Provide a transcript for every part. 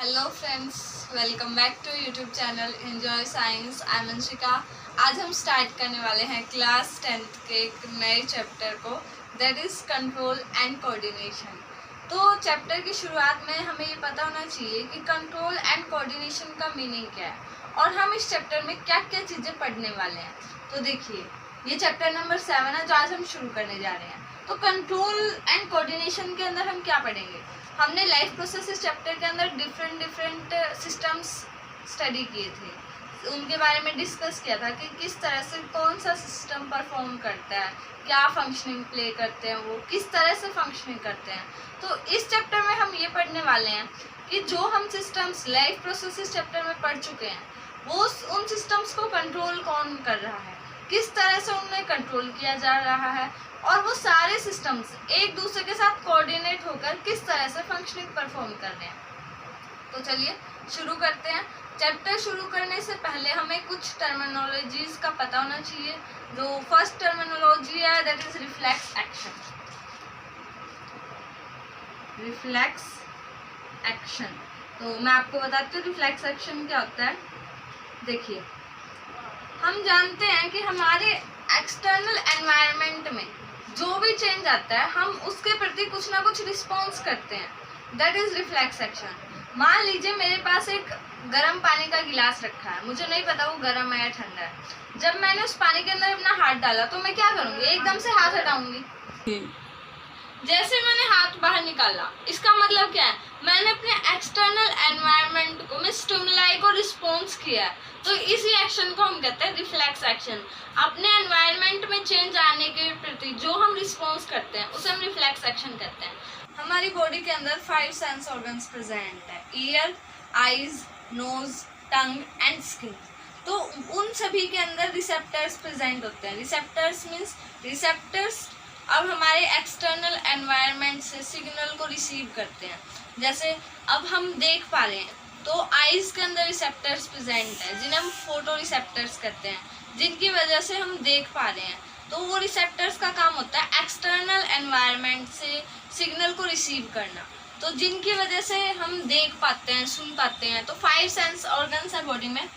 Hello friends, welcome back to YouTube channel enjoy science. I am Anshika. आज हम start करने वाले हैं क्लास 10th के एक नए चैप्टर को, that is control and coordination. तो चैप्टर की शुरुआत में हमें ये पता होना चाहिए कि कंट्रोल एंड कोऑर्डिनेशन का मीनिंग क्या है और हम इस चैप्टर में क्या क्या चीज़ें पढ़ने वाले हैं। तो देखिए, ये चैप्टर नंबर 7 है जो आज हम शुरू करने जा रहे हैं। तो कंट्रोल एंड कोऑर्डिनेशन के अंदर हम क्या पढ़ेंगे? हमने लाइफ प्रोसेसेस चैप्टर के अंदर डिफरेंट सिस्टम्स स्टडी किए थे, उनके बारे में डिस्कस किया था कि किस तरह से कौन सा सिस्टम परफॉर्म करता है, क्या फंक्शनिंग प्ले करते हैं, वो किस तरह से फंक्शनिंग करते हैं। तो इस चैप्टर में हम ये पढ़ने वाले हैं कि जो हम सिस्टम्स लाइफ प्रोसेसेस चैप्टर में पढ़ चुके हैं वो उन सिस्टम्स को कंट्रोल कौन कर रहा है, किस तरह से उन्हें कंट्रोल किया जा रहा है और वो सारे सिस्टम्स एक दूसरे के साथ कोऑर्डिनेट होकर किस तरह से फंक्शनिंग परफॉर्म कर रहे हैं। तो चलिए शुरू करते हैं। चैप्टर शुरू करने से पहले हमें कुछ टर्मिनोलॉजीज का पता होना चाहिए। जो फर्स्ट टर्मिनोलॉजी है that is reflex action. Reflex action, तो मैं आपको बताती हूँ रिफ्लेक्स एक्शन क्या होता है। देखिए, हम जानते हैं कि हमारे एक्सटर्नल एनवायरनमेंट में जो भी चेंज आता है हम उसके प्रति कुछ ना कुछ रिस्पॉन्स करते हैं, दैट इज रिफ्लेक्स एक्शन। मान लीजिए मेरे पास एक गर्म पानी का गिलास रखा है, मुझे नहीं पता वो गर्म है या ठंडा है। जब मैंने उस पानी के अंदर अपना हाथ डाला तो मैं क्या करूँगी? एकदम से हाथ हटाऊंगी। जैसे मैंने हाथ बाहर निकाला, इसका मतलब क्या है? मैंने अपने एक्सटर्नल एनवायरनमेंट को, मैं स्टिमुलाई को रिस्पॉन्स किया है। तो इसी एक्शन को हम कहते हैं रिफ्लेक्स एक्शन। अपने एनवायरनमेंट में चेंज आने के प्रति जो हम रिस्पॉन्स करते हैं उसे हम रिफ्लेक्स एक्शन कहते हैं। हमारी बॉडी के अंदर 5 सेंस ऑर्गन्स प्रेजेंट है, ear, eyes, nose, tongue and skin. तो उन सभी के अंदर रिसेप्टर्स प्रेजेंट होते हैं। रिसेप्टर्स मीन्स रिसेप्टर्स अब हमारे एक्सटर्नल एनवायरनमेंट से सिग्नल को रिसीव करते हैं। जैसे अब हम देख पा रहे हैं तो आईज के अंदर रिसेप्टर्स प्रेजेंट है जिन्हें हम फोटो रिसेप्टर्स कहते हैं, जिनकी वजह से हम देख पा रहे हैं। तो वो रिसेप्टर्स का काम होता है एक्सटर्नल एनवायरनमेंट से सिग्नल को रिसीव करना, तो जिनकी वजह से हम देख पाते हैं, सुन पाते हैं। तो 5 सेंस ऑर्गन्स है बॉडी में।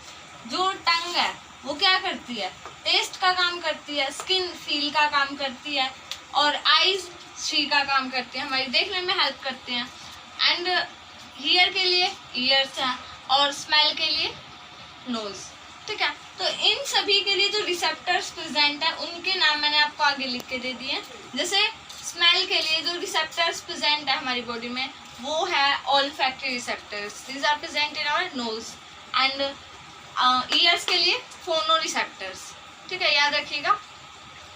जो टंग है वो क्या करती है? टेस्ट का काम करती है, स्किन फील का काम करती है, और आईज सी का काम करती है, हमारी देखने में हेल्प करते हैं। एंड हियर के लिए ईयर्स हैं और स्मेल के लिए नोज। ठीक है, तो इन सभी के लिए जो रिसेप्टर्स प्रेजेंट है उनके नाम मैंने आपको आगे लिख के दे दिए। जैसे स्मेल के लिए जो रिसेप्टर्स प्रेजेंट है हमारी बॉडी में वो है olfactory receptors, these are present in our nose. And ears के लिए फोनो रिसेप्टर्स। ठीक है, याद रखिएगा,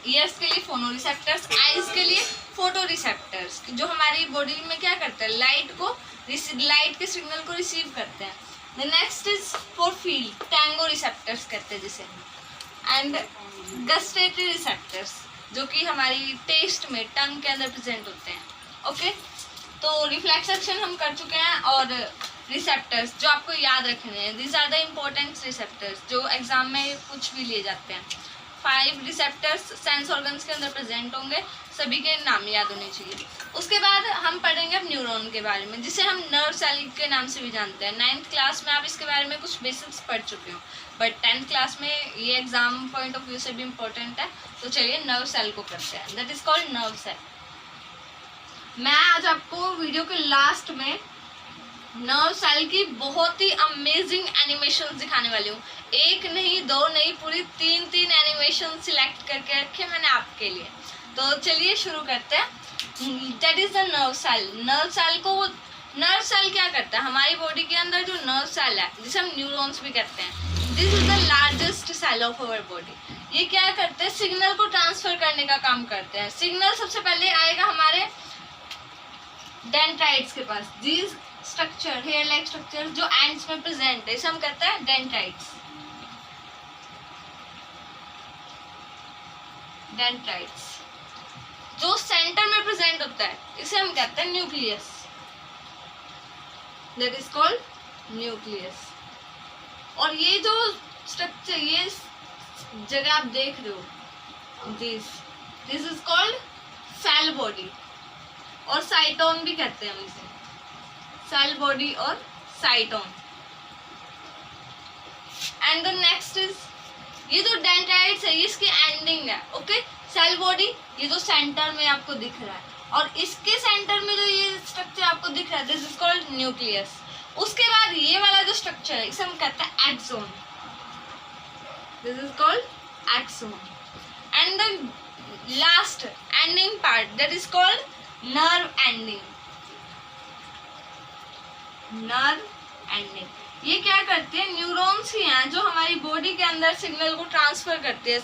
ईयर्स के लिए फोनो रिसेप्टर्स, आईज के लिए फोटो रिसेप्टर्स, जो हमारी बॉडी में क्या करते हैं? लाइट के सिग्नल को रिसीव करते हैं। The next is for feel, tango receptors कहते हैं जिसे। एंड गस्टेटरी रिसेप्टर्स, जो कि हमारी टेस्ट में टंग के अंदर प्रेजेंट होते हैं। ओके, तो रिफ्लेक्स एक्शन हम कर चुके हैं। और रिसेप्टर्स जो आपको याद रखने हैं, these are the important receptors जो एग्जाम में पूछ भी लिए जाते हैं। 5 रिसेप्टर्स सेंस ऑर्गन्स के अंदर प्रेजेंट होंगे, सभी के नाम याद होने चाहिए। उसके बाद हम पढ़ेंगे अब न्यूरॉन के बारे में, जिसे हम नर्व सेल के नाम से भी जानते हैं। 9th क्लास में आप इसके बारे में कुछ बेसिक्स पढ़ चुके हो, बट 10th क्लास में ये एग्जाम पॉइंट ऑफ व्यू से भी इम्पोर्टेंट है। तो चलिए नर्व सेल को करते हैं, that is called nerve cell. मैं आज आपको वीडियो के लास्ट में नर्व सेल की बहुत ही अमेजिंग एनिमेशन दिखाने वाली हूँ। एक नहीं, दो नहीं, पूरी 3 एनिमेशन सिलेक्ट करके रखे मैंने आपके लिए। तो चलिए शुरू करते हैं। That is the nerve cell. Nerve cell क्या करता है? हमारी बॉडी के अंदर जो नर्व सेल है जिसे हम न्यूरॉन्स भी कहते हैं, this is the largest cell of our body. ये क्या करते हैं? सिग्नल को ट्रांसफर करने का काम करते हैं। सिग्नल सबसे पहले आएगा हमारे डेंड्राइट्स के पास। This structure, hair like structure जो एंड्स में प्रेजेंट है, इसे हम कहते हैं डेंड्राइट्स। डेंड्राइट्स जो सेंटर में प्रेजेंट होता है इसे हम कहते हैं nucleus, that is called nucleus. और ये जो स्ट्रक्चर, ये जगह आप देख रहे हो, this is called cell body, और साइटोन भी कहते हैं हम इसे। सेल बॉडी और साइटोन। एंड द नेक्स्ट इज, ये जो डेंड्राइट्स है ये इसकी एंडिंग है। ओके, सेल बॉडी ये जो सेंटर में आपको दिख रहा है, और इसके सेंटर में जो ये स्ट्रक्चर आपको दिख रहा है, दिस इज कॉल्ड न्यूक्लियस। उसके बाद ये वाला जो स्ट्रक्चर है इसे हम कहते हैं axon, this is called axon. And the last ending part that is called nerve ending, nerve ending. ये क्या करती है, न्यूरॉन्स ही हैं जो हमारी बॉडी के अंदर सिग्नल को ट्रांसफर करती है।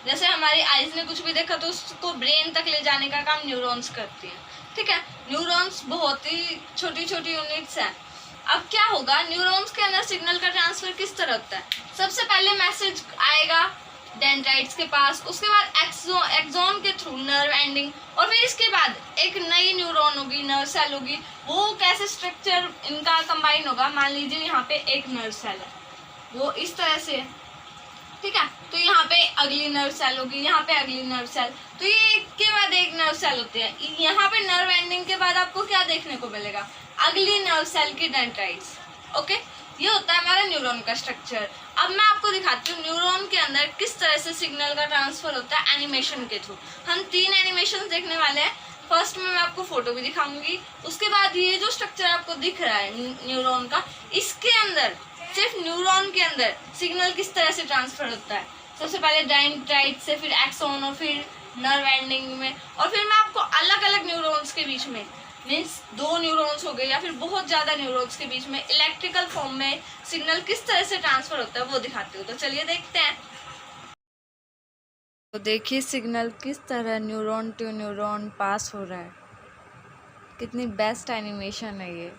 जैसे हमारी आइज ने कुछ भी देखा तो उसको ब्रेन तक ले जाने का काम न्यूरॉन्स करती है। ठीक है, न्यूरॉन्स बहुत ही छोटी छोटी यूनिट्स हैं। अब क्या होगा, न्यूरॉन्स के अंदर सिग्नल का ट्रांसफर किस तरह होता है, सबसे पहले मैसेज आएगा डेंड्राइट्स के पास, उसके बाद एक्सोन के थ्रू नर्व एंडिंग, और फिर इसके बाद एक नई न्यूरॉन होगी, नर्व सेल होगी। वो कैसे स्ट्रक्चर इनका कंबाइन होगा, मान लीजिए यहाँ पे एक नर्व सेल है, वो इस तरह से है। ठीक है, तो यहाँ पे अगली नर्व सेल होगी, यहाँ पे अगली नर्व सेल, तो ये एक के बाद एक नर्व सेल होते हैं। यहाँ पे नर्व एंडिंग के बाद आपको क्या देखने को मिलेगा, अगली नर्व सेल की डेंड्राइट्स। ओके, ये होता है हमारा न्यूरॉन का स्ट्रक्चर। अब मैं आपको दिखाती हूँ न्यूरॉन के अंदर किस तरह से सिग्नल का ट्रांसफर होता है एनिमेशन के थ्रू। हम 3 एनिमेशन देखने वाले हैं। फर्स्ट में मैं आपको फोटो भी दिखाऊंगी, उसके बाद ये जो स्ट्रक्चर आपको दिख रहा है न्यूरॉन का, इसके अंदर सिर्फ न्यूरॉन के अंदर सिग्नल किस तरह से ट्रांसफर होता है, सबसे पहले डेंड्राइट से, फिर एक्सोन, और फिर नर्व एंडिंग में, और फिर मैं आपको अलग अलग न्यूरॉन्स के बीच में, मीन्स 2 न्यूरॉन्स हो गए या फिर बहुत ज़्यादा न्यूरॉन्स के बीच में इलेक्ट्रिकल फॉर्म में सिग्नल किस तरह से ट्रांसफर होता है वो दिखाती हूँ। तो चलिए देखते हैं। तो देखिए सिग्नल किस तरह न्यूरॉन टू न्यूरॉन पास हो रहा है, कितनी बेस्ट एनिमेशन है ये।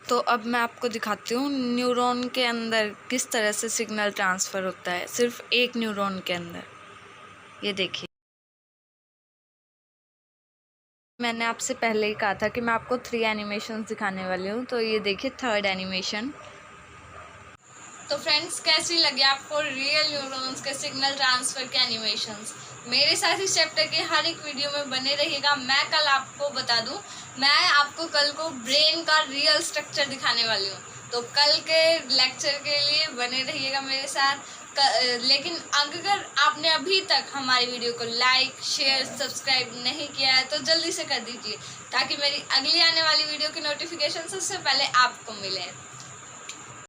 तो अब मैं आपको दिखाती हूँ न्यूरॉन के अंदर किस तरह से सिग्नल ट्रांसफ़र होता है, सिर्फ एक न्यूरॉन के अंदर। ये देखिए, मैंने आपसे पहले ही कहा था कि मैं आपको 3 एनिमेशन दिखाने वाली हूँ, तो ये देखिए 3rd एनिमेशन। तो फ्रेंड्स, कैसी लगी आपको रियल न्यूरॉन्स के सिग्नल ट्रांसफ़र के एनिमेशंस? मेरे साथ इस चैप्टर के हर एक वीडियो में बने रहिएगा। मैं कल आपको बता दूं, मैं आपको कल को ब्रेन का रियल स्ट्रक्चर दिखाने वाली हूँ, तो कल के लेक्चर के लिए बने रहिएगा मेरे साथ। लेकिन अगर आपने अभी तक हमारी वीडियो को लाइक, शेयर, सब्सक्राइब नहीं किया है तो जल्दी से कर दीजिए, ताकि मेरी अगली आने वाली वीडियो की नोटिफिकेशन सबसे पहले आपको मिले।